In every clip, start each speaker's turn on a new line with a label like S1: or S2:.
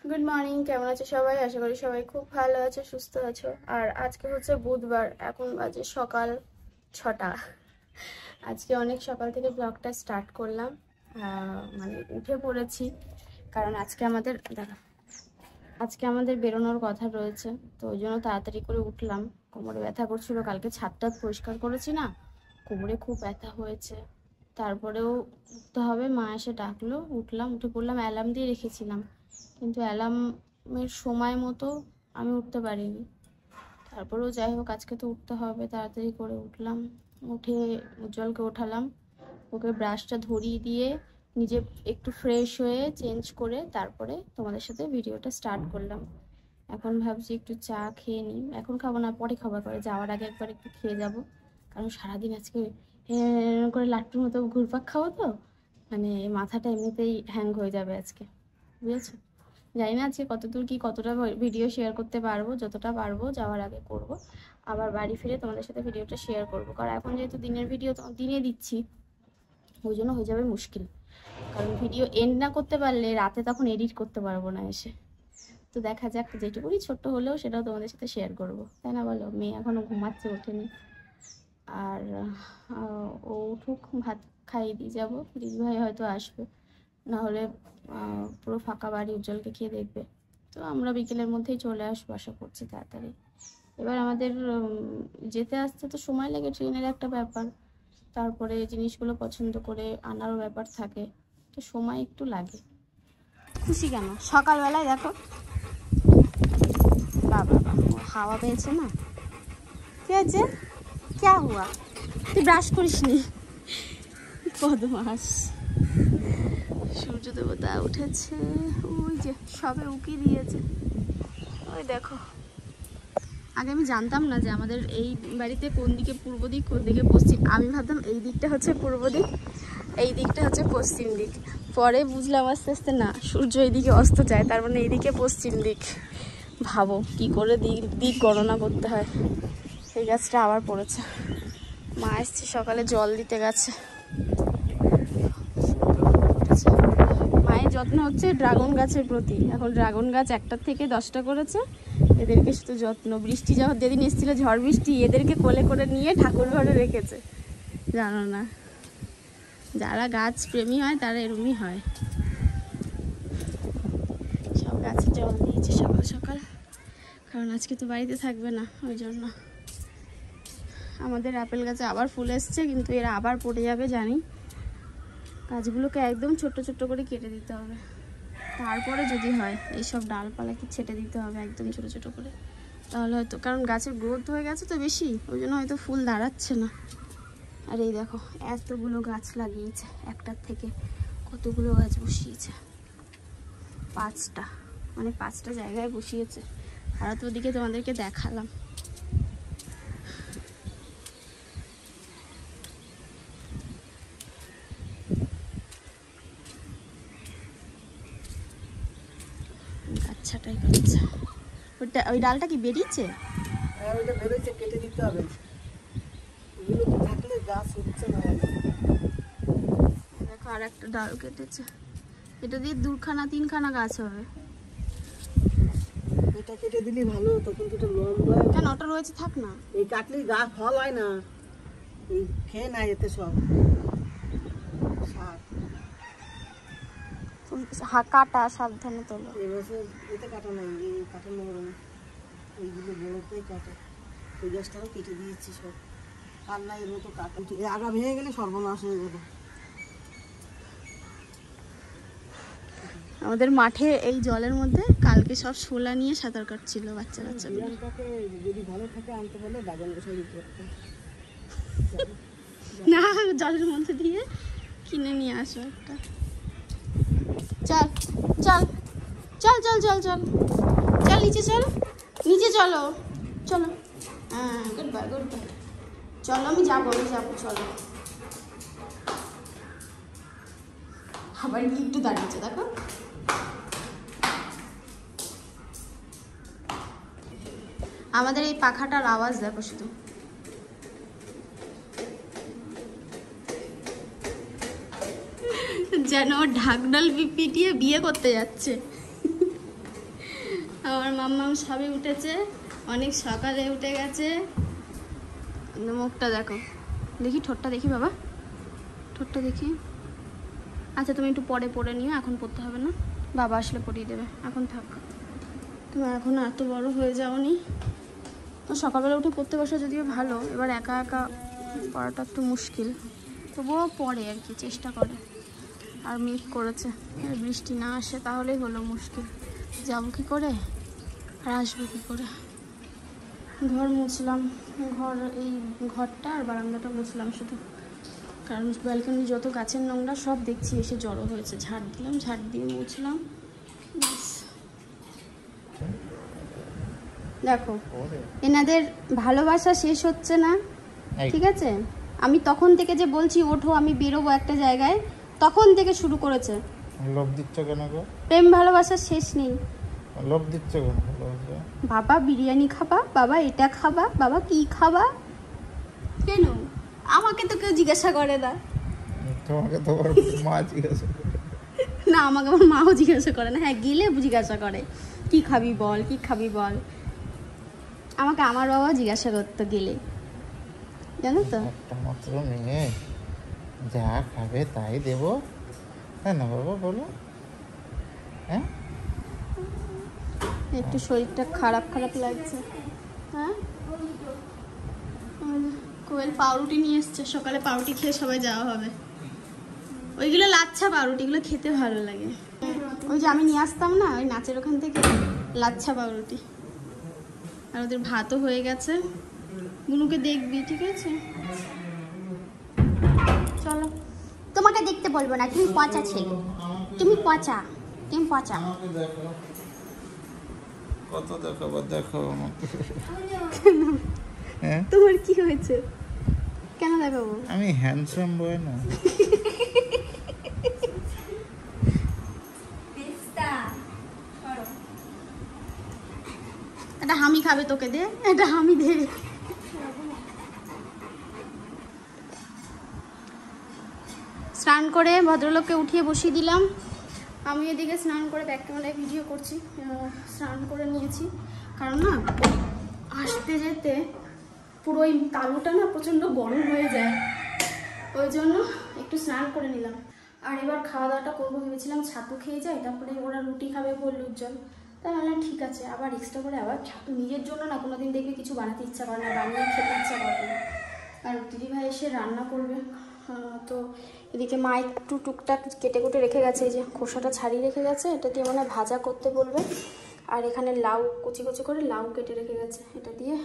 S1: Good morning, কেমন আছো সবাই? আশা করি সবাই খুব ভালো আছো, সুস্থ আছো। আর আজকে হচ্ছে বুধবার, এখন বাজে সকাল 6টা। আজকে অনেক সকাল থেকে ব্লগটা স্টার্ট করলাম, মানে উঠে পড়েছি, কারণ আজকে আমাদের বেরোনোর কথা রয়েছে, তো ওই জন্য তাড়াতাড়ি করে উঠলাম। কোমরে ব্যথা করছিল, কালকে ছাদটা পরিষ্কার করেছি না, কোমরে খুব ব্যথা হয়েছে। তারপরেও উঠতে হবে, মা এসে ডাকলো, উঠলাম, উঠে পড়লাম। অ্যালার্ম দিয়ে রেখেছিলাম, কিন্তু অ্যালার্মের সময় মতো আমি উঠতে পারিনি। তারপরেও যাই হোক, আজকে তো উঠতে হবে, তাড়াতাড়ি করে উঠলাম। উঠে উজ্জ্বলকে ওঠালাম, ওকে ব্রাশটা ধরিয়ে দিয়ে নিজে একটু ফ্রেশ হয়ে চেঞ্জ করে তারপরে তোমাদের সাথে ভিডিওটা স্টার্ট করলাম। এখন ভাবছি একটু চা খেয়ে নিই, এখন খাবো না, পরে খাবার করে যাওয়ার আগে একবার একটু খেয়ে যাব, কারণ সারাদিন আজকে করে লাট্টুর মতো ঘুরপাক খাবো, তো মানে মাথাটা এমনিতেই হ্যাং হয়ে যাবে আজকে, বুঝেছো? জানি না আজকে কতটা ভিডিও শেয়ার করতে পারবো, যতটা পারবো যাওয়ার আগে করব। আবার বাড়ি ফিরে তোমাদের সাথে ভিডিওটা শেয়ার করব, কারণ এখন যেহেতু দিনের ভিডিও দিনে দিচ্ছি, ওই জন্য হয়ে যাবে মুশকিল। কারণ ভিডিও এন্ড না করতে পারলে রাতে তখন এডিট করতে পারবো না এসে। তো দেখা যাক, যেটুকুনি ছোট্ট হলেও সেটাও তোমাদের সাথে শেয়ার করব, তাই না বলো? মেয়ে এখনো ঘুমাচ্ছে, ওঠেনি। আর ও উঠুক, ভাত খাইয়ে দিয়ে যাবো, দিদিভাই হয়তো আসবে, নাহলে পুরো ফাঁকা বাড়ি, উজ্জ্বলকে খেয়ে দেখবে। তো আমরা বিকেলের মধ্যেই চলে আসবো আশা করছি তাড়াতাড়ি। এবার আমাদের যেতে আসতে তো সময় লাগে, ট্রেনের একটা ব্যাপার, তারপরে জিনিসগুলো পছন্দ করে আনারও ব্যাপার থাকে, তো সময় একটু লাগে। খুশি কেন সকালবেলায়? দেখো বাবা, হাওয়া পেয়েছে না, কি আছে, ক্যা হুয়া? তুই ব্রাশ করিস নি? বদমাস। সূর্য দেবতা উঠেছে, ওই যে সবে উকি দিয়েছে, ওই দেখো। আগে আমি জানতাম না যে আমাদের এই বাড়িতে কোন দিকে পূর্ব দিক, কোন দিকে পশ্চিম। আমি ভাবতাম এই দিকটা হচ্ছে পূর্ব দিক, এই দিকটা হচ্ছে পশ্চিম দিক। পরে বুঝলাম আস্তে আস্তে না, সূর্য এইদিকে অস্ত যায়, তার মানে এইদিকে পশ্চিম দিক। ভাবো কি করে দিক গণনা করতে হয়। এই গাছটা আবার পড়েছে, মা এসছে সকালে জল দিতে গেছে। মায়ের যত্ন হচ্ছে ড্রাগন গাছের প্রতি। এখন ড্রাগন গাছ 1টার থেকে 10টা করেছে, এদেরকে শুধু যত্ন। বৃষ্টি যখন যেদিন এসেছিল, ঝড় বৃষ্টি, এদেরকে কোলে করে নিয়ে ঠাকুর ঘরে রেখেছে, জানো না? যারা গাছ প্রেমী হয় তারা এরমই হয়। সব গাছে জল দিয়েছে সকাল সকাল, কারণ আজকে তো বাড়িতে থাকবে না, ওই জন্য। আমাদের আপেল গাছে আবার ফুল এসছে, কিন্তু এরা আবার পড়ে যাবে জানি। গাছগুলোকে একদম ছোট্ট ছোট্ট করে কেটে দিতে হবে, তারপরে যদি হয় এইসব ডালপালা কি ছেটে দিতে হবে একদম ছোট ছোট করে, তাহলে হয়তো, কারণ গাছের গ্রোথ হয়ে গেছে তো বেশি, ওই জন্য হয়তো ফুল দাঁড়াচ্ছে না। আর এই দেখো এতগুলো গাছ লাগিয়েছে, একটার থেকে কতগুলো গাছ বসিয়েছে, 5টা, মানে 5টা জায়গায় বসিয়েছে। আর তো ওদিকে তোমাদেরকে দেখালাম। আচ্ছাটাই করছে, ওই ডালটা কি বেরিয়েছে?
S2: হ্যাঁ, ওইটা বেরোচ্ছে, কেটে দিতে হবে। এগুলো তো থাকলে গাছ হচ্ছে না।
S1: দেখো আর একটা ডাল কেটেছে, এটা দিয়ে 2খানা 3খানা গাছ হবে।
S2: এটা কেটে দিলে ভালো হতো, কিন্তু এটা লম্বা।
S1: কেন, ওটা রয়েছে, থাক না।
S2: এই কাটলে গাছ ফল হয় না, এই খেয়ে নেয় এতে সব সার।
S1: কাটা সাবধানে তোলো।
S2: এবছর এতে কাটা নাই, এই কাটানো বড় না, এইগুলো বড়তেই কাটে। ওই গাছটাও কেটে দিয়েছি সব, আর না এর মতো কাটা। আগা ভেঙে গেলে সর্বনাশ হয়ে যাবে।
S1: আমাদের মাঠে এই জলের মধ্যে কালকে সব শোলা নিয়ে সাঁতার কাটছিল বাচ্চা বাচ্চাগুলো।
S2: যদি ভালো থাকে আনতে বলে বাগান বসাই দিতে পারতাম।
S1: না, জলের মধ্যে দিয়ে কিনে নিয়ে আসো একটা। চল চল চল চল চল চল চল, নিচে চল, নিচে চলো, চলো। হ্যাঁ, গুড বাই গুড বাই। চলো, আমি যাবো চলো। আবার কি একটু দাঁড়িয়েছে দেখো। আমাদের এই পাখাটার আওয়াজ দেখো শুধু। যেন ঢাকডাল পিটিয়ে বিয়ে করতে যাচ্ছে। আমার মাম্মাম সবে উঠেছে, অনেক সকালে উঠে গেছে। মুখটা দেখো, দেখি ঠোঁটটা দেখি বাবা, ঠোঁটটা দেখি। আচ্ছা তুমি একটু পরে পরে নিও, এখন পড়তে হবে না, বাবা আসলে পড়িয়ে দেবে, এখন থাক। তুমি এখন এত বড় হয়ে যাওনি, সকালবেলা উঠে পড়তে বসা যদিও ভালো, এবার একা একা পড়াটা একটু মুশকিল, তবুও পড়ে আর কি, চেষ্টা করে। আর মেঘ করেছে, বৃষ্টি না আসে তাহলেই হলো মুশকিল, যাবো কি করে আর আসবো কি করে। ঘর মুছলাম, এই ঘরটা আর বারান্দাটা মুছলাম শুধু, কারণ ব্যালকনি যত গাছের নোংরা সব দেখছি এসে জড়ো হয়েছে। ঝাড় দিলাম, ঝাড় দিয়ে মুছলাম, ব্যাস। দেখো এনাদের ভালোবাসা শেষ হচ্ছে না, ঠিক আছে? আমি তখন থেকে যে বলছি ওঠো আমি বেরোবো একটা জায়গায়, তখন থেকে শুরু করেছে।
S3: লোভ দিচ্ছ কেন গো?
S1: প্রেম ভালোবাসার শেষ নেই।
S3: লোভ দিচ্ছ কেন?
S1: বাবা বিরিয়ানি খাবা, বাবা এটা খাবা, বাবা কি খাবা, কেন? আমাকে তো কেউ জিজ্ঞাসা করে না।
S3: তোমাকে তো মা জিজ্ঞাসা করে
S1: না, আমাকে আমার মাও জিজ্ঞাসা করে না। হ্যাঁ গেলে জিজ্ঞাসা করে কি খাবি বল, কি খাবি বল। আমাকে আমার বাবা জিজ্ঞাসা করতো গেলে, জানো তো।
S3: একটা মাত্র মেয়ে, যা খাবে তাই দেবো, হ্যাঁ না বাবা বলো? হ্যাঁ
S1: একটু শরীরটা খারাপ খারাপ লাগছে। হ্যাঁ কোয়েল পাউরুটি নিয়ে এসছে, সকালে পাউরুটি খেয়ে সবাই যাওয়া হবে। ওইগুলো লাচ্ছা পাউরুটিগুলো খেতে ভালো লাগে। ওই যে আমি নিয়ে আসতাম না ওই নাচের ওখান থেকে, লাচ্ছা পাউরুটি। আর ওদের ভাতও হয়ে গেছে, বুনুকে দেখবি, ঠিক আছে? চলো, তোমাকে দেখতে বলবো না, তুমি পচা ছেলে, তুমি পচা, তুমি পচা।
S3: কত দেখাবো, দেখো আমাকে।
S1: তোমার কি হয়েছে, কেন দেখাবো?
S3: আমি হ্যান্ডসাম বয় না?
S1: এটা হামি খাবে, তোকে দে, এটা হামি দে। স্নান করে ভদ্রলোককে উঠিয়ে বসিয়ে দিলাম, আমি এদিকে স্নান করে ব্যাক ক্যামেরায় ভিডিও করছি। স্নান করে নিয়েছি, কারণ না আসতে যেতে পুরো ওই তালুটা না প্রচণ্ড গরম হয়ে যায়, ওই জন্য একটু স্নান করে নিলাম। আর এবার খাওয়া দাওয়াটা করবো ভেবেছিলাম, ছাতু খেয়ে যাই, তারপরে ওরা রুটি খাবে বলল উজ্জ্বল, তাই বললাম ঠিক আছে, আবার এক্সট্রা করে আবার ছাতু। নিজের জন্য না কোনোদিন দেখবে কিছু বানাতে ইচ্ছা করে না, বানিয়ে খেতে ইচ্ছা করে না। আর দিদিভাই এসে রান্না করবে, তো এদিকে মা একটু টুকটাক কেটে কুটে রেখে গেছে, এই যে খোসাটা ছাড়িয়ে রেখে গেছে, এটা দিয়ে মানে ভাজা করতে বলবে। আর এখানে লাউ কুচি কুচি করে লাউ কেটে রেখে গেছে, এটা দিয়ে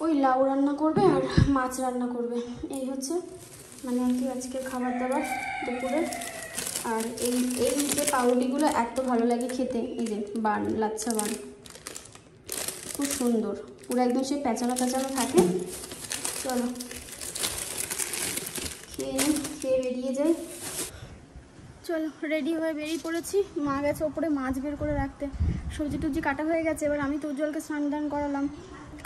S1: ওই লাউ রান্না করবে আর মাছ রান্না করবে। এই হচ্ছে মানে আর কি আজকের খাবার দাবার দুপুরে। আর এই যে পাউরুটিগুলো এত ভালো লাগে খেতে, এই যে বান, লাচ্ছা বান, খুব সুন্দর, পুরো একদম সেই পেঁচানো পেঁচানো থাকে। চলো খেয়ে বেরিয়ে যাই। চলো রেডি হয়ে বেরিয়ে পড়েছি। মা গেছে ওপরে মাছ বের করে রাখতে, সবজি টবজি কাটা হয়ে গেছে। এবার আমি তো উজ্জ্বলকে স্নান টান করালাম,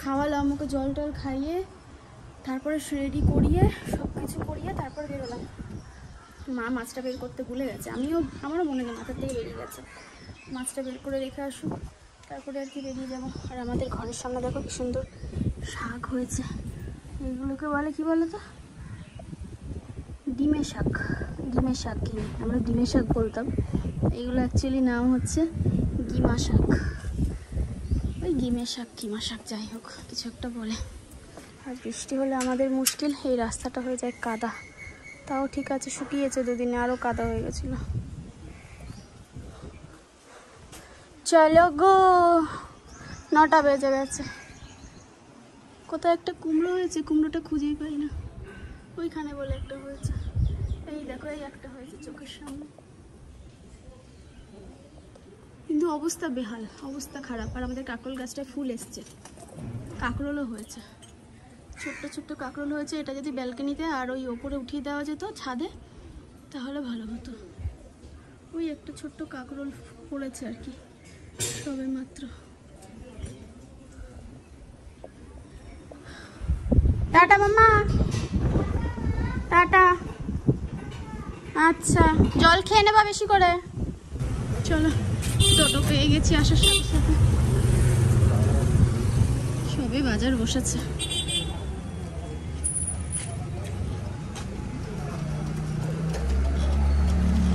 S1: খাওয়ালাম, ওকে জল টল খাইয়ে তারপরে রেডি করিয়ে সব কিছু করিয়ে তারপর বেরোলাম। মা মাছটা বের করতে ভুলে গেছে, আমারও মনে নেই, মাথার থেকে বেরিয়ে গেছে। মাছটা বের করে রেখে আসুক, তারপরে আর কি বেরিয়ে যাবো। আর আমাদের ঘরের সামনে দেখো কি সুন্দর শাক হয়েছে, এইগুলোকে বলে কি বলো তো, ডিমের শাক। ডিমের শাক কিনে আমরা ডিমের শাক বলতাম, এইগুলো অ্যাকচুয়ালি নাম হচ্ছে গিমা শাক। ওই গিমের শাক, কিমা শাক, যাই হোক কিছু একটা বলে। আর বৃষ্টি হলে আমাদের মুশকিল, এই রাস্তাটা হয়ে যায় কাদা। তাও ঠিক আছে, শুকিয়েছে দুদিনে, আরও কাদা হয়ে গেছিলো। চলো গো, 9টা বেজে গেছে। কোথায় একটা কুমড়ো হয়েছে, কুমড়োটা খুঁজেই পাই না। ওইখানে বলে একটা হয়েছে, এই দেখো এই একটা হয়েছে চোখের সামনে, কিন্তু অবস্থা বেহাল, অবস্থা খারাপ। আর আমাদের কাঁকরোল গাছটায় ফুল এসছে, কাঁকরোলও হয়েছে, ছোট্ট ছোট্ট কাঁকরোল হয়েছে। এটা যদি ব্যালকনিতে আর ওই ওপরে উঠিয়ে দেওয়া যেত ছাদে, তাহলে ভালো হতো। ওই একটা ছোট্ট কাঁকরোল পড়েছে আর কি, সবে মাত্র। টাটা মাম্মা, টাটা। আচ্ছা জল খেয়ে নেবা বেশি করে। চলো, টোটো পেয়ে গেছি আসার সাথে সাথে। সবে বাজার বসেছে।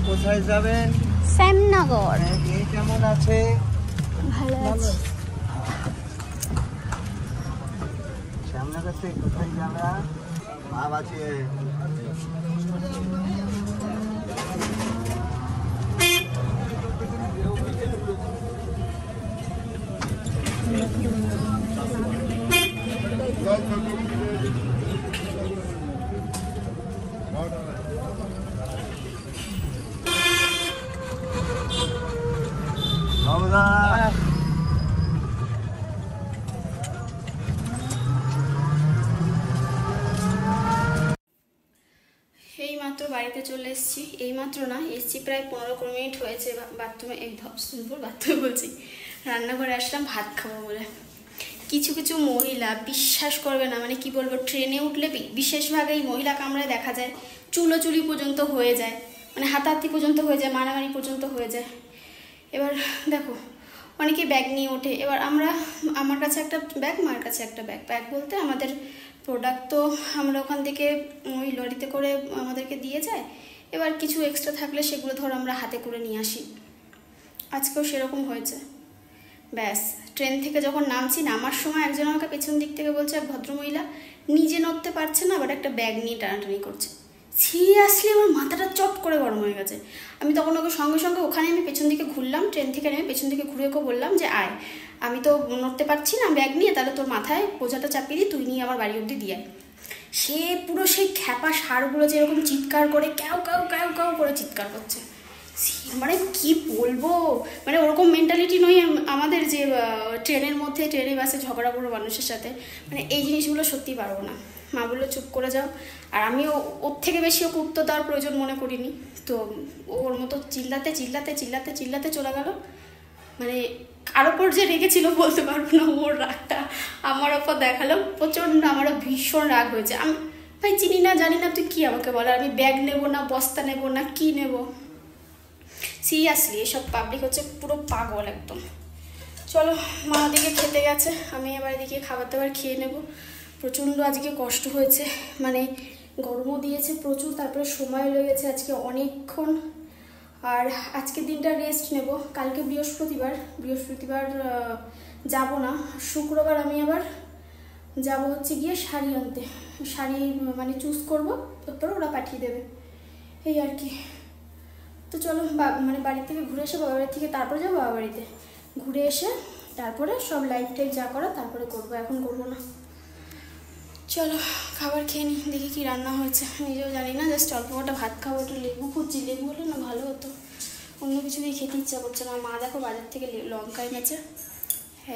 S3: কোথায় যাবেন?
S1: শ্যামনগর।
S3: এই কেমন আছে?
S1: ভালো আছে।
S3: শ্যামনগর থেকে কোথায় যাবে? ভাব আছে।
S1: এই মাত্র বাড়িতে চলে এসেছি। এই মাত্র না, এসেছি প্রায় 15-20 মিনিট হয়েছে। বাথরুমে এই বাথরুমে বলছি, রান্নাঘরে আসলাম ভাত খাবো বলে। কিছু কিছু মহিলা বিশ্বাস করবে না, মানে কি বলবো, ট্রেনে উঠলে বিশেষভাবে এই মহিলা কামরায় দেখা যায় চুলোচুলি পর্যন্ত হয়ে যায়, মানে হাতাহাতি পর্যন্ত হয়ে যায়, মারামারি পর্যন্ত হয়ে যায়। এবার দেখো, অনেকে ব্যাগ নিয়ে ওঠে। এবার আমার কাছে একটা ব্যাগ, মার কাছে একটা ব্যাগ। ব্যাগ বলতে আমাদের প্রোডাক্ট তো আমরা ওখান থেকে ওই লরিতে করে আমাদেরকে দিয়ে যায়। এবার কিছু এক্সট্রা থাকলে সেগুলো ধর আমরা হাতে করে নিয়ে আসি। আজকেও সেরকম হয়েছে। ব্যাস, ট্রেন থেকে যখন নামার সময় একজন আমাকে পেছন দিক থেকে বলছে, এক ভদ্রমহিলা নিজে নড়তে পারছে না, আবার একটা ব্যাগ নিয়ে টানাটানি করছে। সিরিয়াসলি আমার মাথাটা চট করে গরম হয়ে গেছে। আমি তখন ওকে সঙ্গে সঙ্গে ওখানে আমি পেছন দিকে ঘুরলাম, ট্রেন থেকে নেমে পেছন দিকে ঘুরে ওকে বললাম যে আয়, আমি তো নড়তে পারছি না ব্যাগ নিয়ে, তাহলে তোর মাথায় বোঝাটা চাপিয়ে দিই, তুই নিয়ে আমার বাড়ি অবধি দিয়ে। সে পুরো সেই খ্যাপা ষাঁড়গুলো যেরকম চিৎকার করে ক্যাও ক্যাও ক্যাও ক্যাও করে চিৎকার করছে। মানে কি বলবো, মানে ওরকম মেন্টালিটি নই আমাদের যে ট্রেনের মধ্যে ট্রেনে বাসে ঝগড়া করবো মানুষের সাথে। মানে এই জিনিসগুলো সত্যি পারবো না। মা বললো চুপ করে যাও। আর আমিও ওর থেকে বেশি ওকে উত্তর দেওয়ার প্রয়োজন মনে করিনি। তো ওর মতো চিল্লাতে চিল্লাতে চিল্লাতে চিল্লাতে চলে গেল। মানে কার ওপর যে রেগেছিল বলতে পারবো না। ওর রাগটা আমার ওপর দেখালো প্রচণ্ড। আমারও ভীষণ রাগ হয়েছে। আমি ভাই চিনি না জানি না, তুই কি আমাকে বলার? আমি ব্যাগ নেবো না, বস্তা নেবো না, কি নেবো? সিরিয়াসলি এসব পাবলিক হচ্ছে পুরো পাগল একদম। চলো, মা দিকে খেতে গেছে, আমি এবার এদিকে খাবার দাবার খেয়ে নেব। প্রচণ্ড আজকে কষ্ট হয়েছে, মানে গরমও দিয়েছে প্রচুর, তারপরে সময় লেগেছে আজকে অনেকক্ষণ। আর আজকের দিনটা রেস্ট নেব। কালকে বৃহস্পতিবার যাব না। শুক্রবার আমি আবার যাব হচ্ছে গিয়ে শাড়ি আনতে। শাড়ি মানে চুজ করবো, তারপরে ওরা পাঠিয়ে দেবে, এই আর কি। তো চলো, মানে বাড়ি থেকে ঘুরে এসে বাবা বাড়ি থেকে তারপরে যাবো বাবা বাড়িতে। ঘুরে এসে তারপরে সব লাইট টাইট যা করা তারপরে করবো, এখন করবো না। চলো খাবার খেয়ে নিই, দেখি কি রান্না হয়েছে। নিজেও জানি না, জাস্ট অল্প কটা ভাত খাবো। একটু লেবু খুঁজছি, লেবু হলে না ভালো হতো। অন্য কিছু দিয়ে খেতে ইচ্ছা করছে না। মা দেখো বাজার থেকে লঙ্কা এনেছে,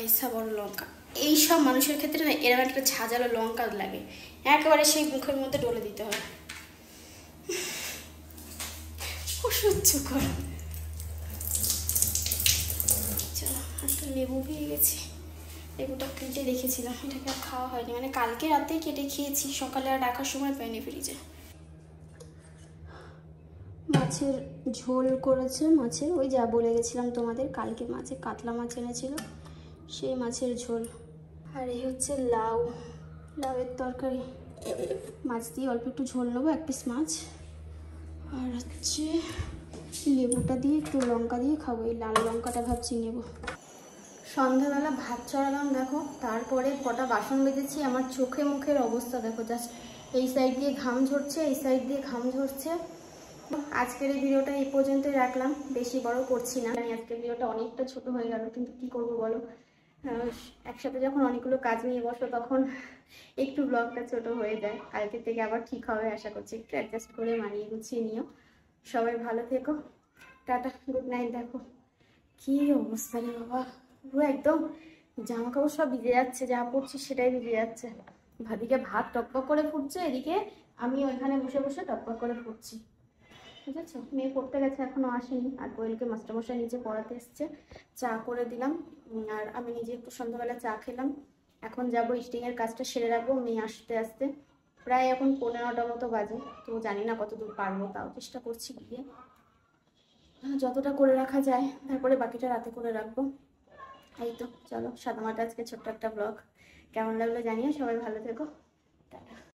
S1: এইসব বড় লঙ্কা। এইসব মানুষের ক্ষেত্রে না এরকম একটা ঝাঁঝালো লঙ্কা লাগে, একেবারে সেই মুখের মধ্যে ডলে দিতে হয়। অসহ্য কর। চলো, একটা লেবু পেয়ে গেছি। লেবুটা কেটে রেখেছিলাম, এটাকে আর খাওয়া হয়নি, মানে কালকে রাতেই কেটে খেয়েছি, সকালে আর রাখার সময় পাইনি ফ্রিজে। মাছের ঝোল করেছে, মাছের ওই যা বলে গেছিলাম তোমাদের, কালকে মাছে কাতলা মাছ এনেছিল, সেই মাছের ঝোল। আর এই হচ্ছে লাউয়ের তরকারি। মাছ দিয়ে অল্প একটু ঝোল নেবো, এক পিস মাছ। আর হচ্ছে লেবুটা দিয়ে একটু লঙ্কা দিয়ে খাবো, এই লাল লঙ্কাটা ভাবছি নেব। সন্ধ্যাবেলা ভাত চড়ালাম দেখো, তারপরে কটা বাসন বেজেছি। আমার চোখে মুখের অবস্থা দেখো, জাস্ট এই সাইড দিয়ে ঘাম ঝরছে, এই সাইড দিয়ে ঘাম ঝরছে। আজকের এই ভিডিওটা এই পর্যন্তই রাখলাম, বেশি বড় করছি না। আজকের ভিডিওটা অনেকটা ছোট হয়ে গেল, কিন্তু কি করবো বলো, একসাথে যখন অনেকগুলো কাজ নিয়ে বসো তখন একটু ব্লগটা ছোট হয়ে যায়। কালকে থেকে আবার ঠিক হবে আশা করছি, একটু অ্যাডজাস্ট করে মানিয়ে গুছিয়ে নিও। সবাই ভালো থেকো, টাটা, গুড নাইট। দেখো কি অবস্থা রে বাবা, পুরো একদম জামা কাপড় সব ভিজে যাচ্ছে, যা পড়ছি সেটাই ভিজে যাচ্ছে। ভাদিকে ভাত টকবক করে ফুটছে, এদিকে আমি ওইখানে বসে বসে টকবক করে ফুটছি, বুঝেছো? মেয়ে পড়তে গেছে, এখনো আসেনি। আর কোয়েলকে মাস্টারমশাই নিচে পড়াতে এসছে, চা করে দিলাম। আর আমি নিজে একটু সন্ধ্যাবেলা চা খেলাম। এখন যাবো স্টিংয়ের কাজটা সেরে রাখবো, মেয়ে আসতে আসতে প্রায় এখন 15টা মতো বাজে। তো জানি না কত দূর পারবো, তাও চেষ্টা করছি গিয়ে। যতটা করে রাখা যায়, তারপরে বাকিটা রাতে করে রাখবো। এই তো চলো, সাদামাটা আজকে ছোট্ট একটা ব্লগ। কেমন লাগলো জানিও, সবাই ভালো থেকো।